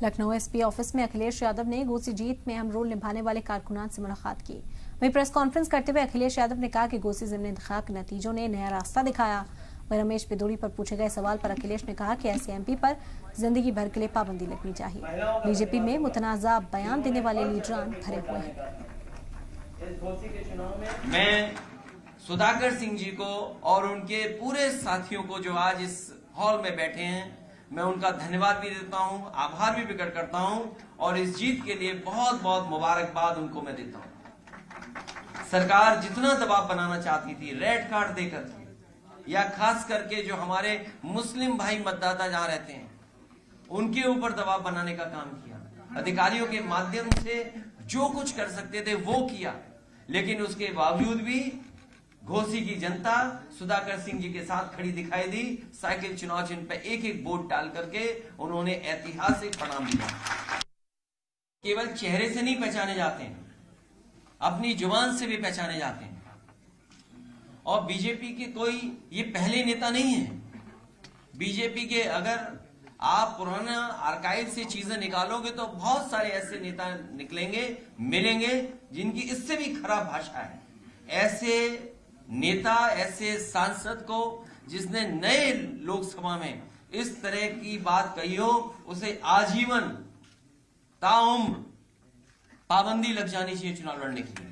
Lucknow SP office में अखिलेश यादव ने घोसी जीत में अहम रोल निभाने वाले कारकुनान से मुलाकात की। वहीं प्रेस कॉन्फ्रेंस करते हुए अखिलेश यादव ने कहा कि घोसी जिमनी इंतखाब के नतीजों ने नया रास्ता दिखाया। वहीं रमेश पिदोड़ी पर पूछे गए सवाल पर अखिलेश ने कहा कि ऐसे एमपी पर जिंदगी भर के लिए पाबंदी लगनी चाहिए। बीजेपी में मुतनाज़ा बयान देने वाले लीडरान भरे हुए हैं। मैं सुधाकर सिंह जी को और उनके पूरे साथियों को जो आज इस हॉल में बैठे हैं, मैं उनका धन्यवाद भी देता हूं, आभार भी प्रकट करता हूं और इस जीत के लिए बहुत बहुत मुबारकबाद उनको मैं देता हूं। सरकार जितना दबाव बनाना चाहती थी रेड कार्ड देकर या खास करके जो हमारे मुस्लिम भाई मतदाता जहां रहते हैं उनके ऊपर दबाव बनाने का काम किया, अधिकारियों के माध्यम से जो कुछ कर सकते थे वो किया, लेकिन उसके बावजूद भी घोसी की जनता सुधाकर सिंह जी के साथ खड़ी दिखाई दी। साइकिल चुनाव चिन्ह पर एक एक वोट डाल करके उन्होंने ऐतिहासिक परिणाम दिया। केवल चेहरे से नहीं पहचाने जाते हैं, अपनी जुबान से भी पहचाने जाते हैं। और बीजेपी के कोई ये पहले नेता नहीं है। बीजेपी के अगर आप पुराना आर्काइव से चीजें निकालोगे तो बहुत सारे ऐसे नेता निकलेंगे, मिलेंगे जिनकी इससे भी खराब भाषा है। ऐसे नेता, ऐसे सांसद को जिसने नए लोकसभा में इस तरह की बात कही हो, उसे आजीवन ताउम्र पाबंदी लग जानी चाहिए चुनाव लड़ने के लिए।